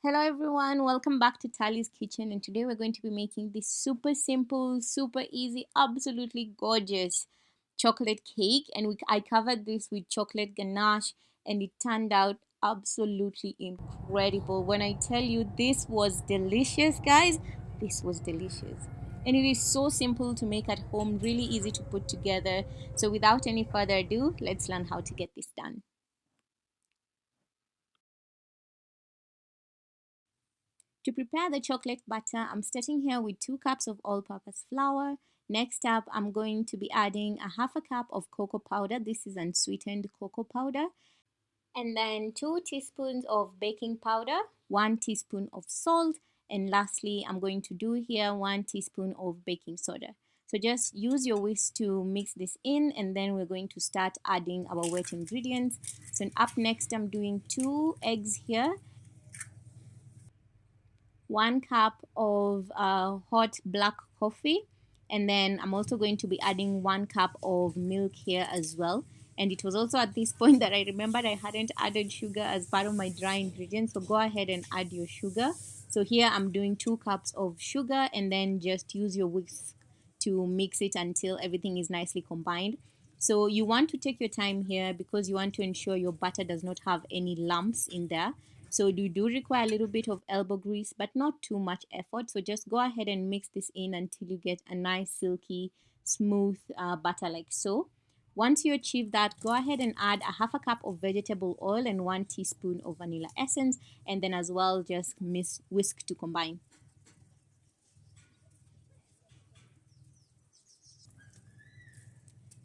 Hello everyone, welcome back to Tali's Kitchen, and today we're going to be making this super simple, super easy, absolutely gorgeous chocolate cake. And I covered this with chocolate ganache, and it turned out absolutely incredible. When I tell you this was delicious, guys, this was delicious. And it is so simple to make at home, really easy to put together. So without any further ado, let's learn how to get this done. To prepare the chocolate butter, I'm starting here with 2 cups of all-purpose flour. Next up, I'm going to be adding a half a cup of cocoa powder. This is unsweetened cocoa powder. And then 2 teaspoons of baking powder, 1 teaspoon of salt, and lastly, I'm going to do here 1 teaspoon of baking soda. So just use your whisk to mix this in, and then we're going to start adding our wet ingredients. So up next, I'm doing 2 eggs here, 1 cup of hot black coffee, and then I'm also going to be adding 1 cup of milk here as well. And it was also at this point that I remembered I hadn't added sugar as part of my dry ingredients, so go ahead and add your sugar. So here I'm doing 2 cups of sugar, and then just use your whisk to mix it until everything is nicely combined. So you want to take your time here because you want to ensure your butter does not have any lumps in there. So you do require a little bit of elbow grease, but not too much effort. So just go ahead and mix this in until you get a nice silky, smooth butter like so. Once you achieve that, go ahead and add a half a cup of vegetable oil and 1 teaspoon of vanilla essence, and then as well just whisk to combine.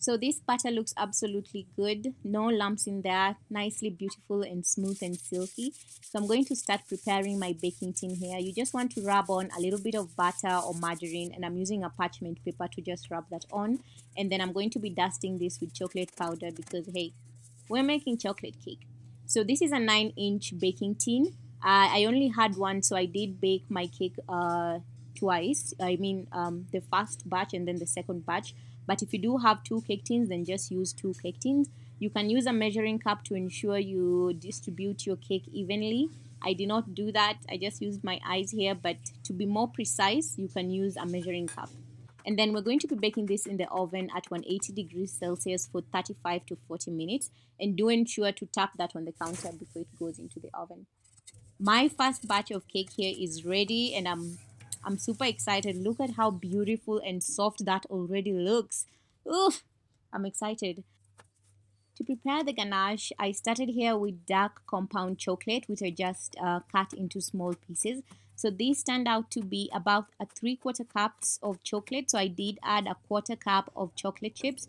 So this butter looks absolutely good. No lumps in there. Nicely beautiful and smooth and silky. So I'm going to start preparing my baking tin here. You just want to rub on a little bit of butter or margarine, and I'm using a parchment paper to just rub that on. And then I'm going to be dusting this with chocolate powder because, hey, we're making chocolate cake. So this is a 9-inch baking tin. I only had one, so I did bake my cake twice. I mean, the first batch and then the second batch. But if you do have 2 cake tins, then just use 2 cake tins. You can use a measuring cup to ensure you distribute your cake evenly. I did not do that. I just used my eyes here, but to be more precise, you can use a measuring cup. And then we're going to be baking this in the oven at 180 degrees Celsius for 35 to 40 minutes. And do ensure to tap that on the counter before it goes into the oven. My first batch of cake here is ready, and I'm super excited. Look at how beautiful and soft that already looks. Oof, I'm excited. To prepare the ganache, I started here with dark compound chocolate, which I just cut into small pieces. So these turned out to be about a 3/4 cups of chocolate. So I did add a 1/4 cup of chocolate chips.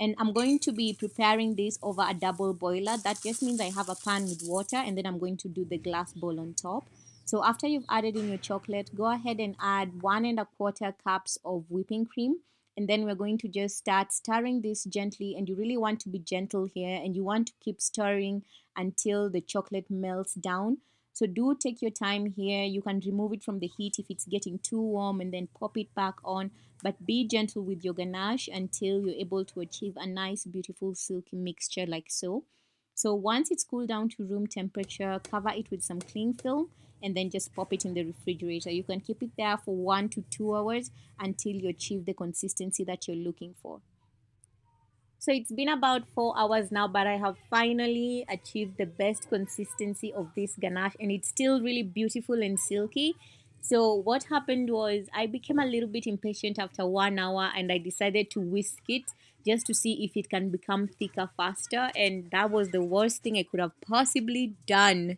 And I'm going to be preparing this over a double boiler. That just means I have a pan with water, and then I'm going to do the glass bowl on top. So after you've added in your chocolate, go ahead and add 1 1/4 cups of whipping cream, and then we're going to just start stirring this gently. And you really want to be gentle here, and you want to keep stirring until the chocolate melts down. So do take your time here. You can remove it from the heat if it's getting too warm, and then pop it back on, but be gentle with your ganache until you're able to achieve a nice beautiful silky mixture like so. So once it's cooled down to room temperature, cover it with some cling film, and then just pop it in the refrigerator. You can keep it there for 1 to 2 hours until you achieve the consistency that you're looking for. So it's been about 4 hours now, but I have finally achieved the best consistency of this ganache, and it's still really beautiful and silky. So what happened was I became a little bit impatient after 1 hour, and I decided to whisk it just to see if it can become thicker faster. And that was the worst thing I could have possibly done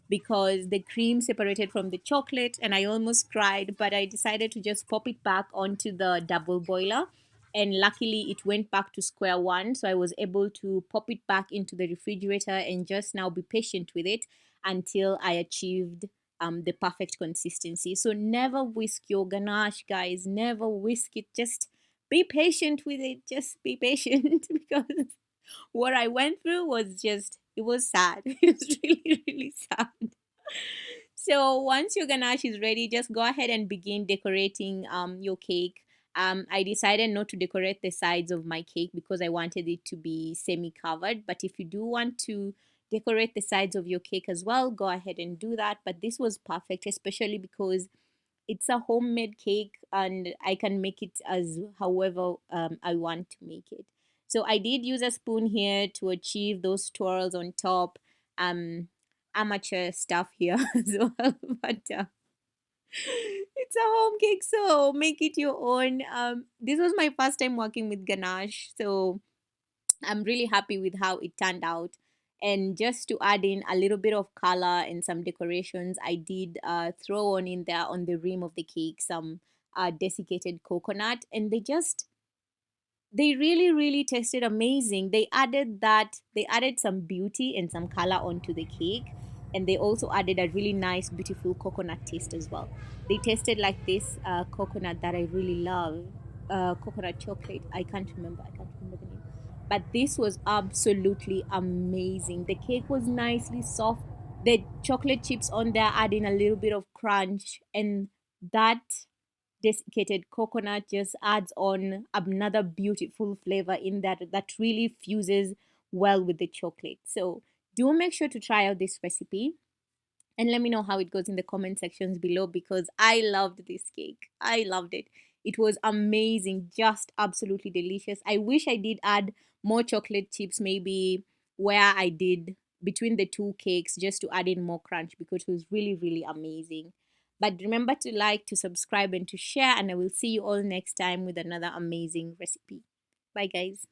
because the cream separated from the chocolate and I almost cried, but I decided to just pop it back onto the double boiler. And luckily, it went back to square one. So I was able to pop it back into the refrigerator and just now be patient with it until I achieved the perfect consistency. So never whisk your ganache, guys. Never whisk it. Just be patient with it. Just be patient because what I went through was just, it was sad. It was really, really sad. So once your ganache is ready, just go ahead and begin decorating your cake. I decided not to decorate the sides of my cake because I wanted it to be semi-covered. But if you do want to decorate the sides of your cake as well, go ahead and do that. But this was perfect, especially because it's a homemade cake and I can make it as however I want to make it. So I did use a spoon here to achieve those twirls on top. Um, Amateur stuff here as well, but it's a home cake, so make it your own. This was my first time working with ganache, so I'm really happy with how it turned out. And just to add in a little bit of color and some decorations, I did throw on in there on the rim of the cake some desiccated coconut, and they really really tasted amazing. They added some beauty and some color onto the cake, and they also added a really nice beautiful coconut taste as well. They tasted like this coconut that I really love, coconut chocolate. I can't remember the name, but this was absolutely amazing. The cake was nicely soft, the chocolate chips on there adding a little bit of crunch, and that desiccated coconut just adds on another beautiful flavor in that really fuses well with the chocolate. So do make sure to try out this recipe and let me know how it goes in the comment sections below, because I loved this cake. I loved it. It was amazing, just absolutely delicious. I wish I did add more chocolate chips, maybe where I did between the two cakes, just to add in more crunch, because it was really, really amazing. But remember to like, to subscribe, and to share, and I will see you all next time with another amazing recipe. Bye, guys.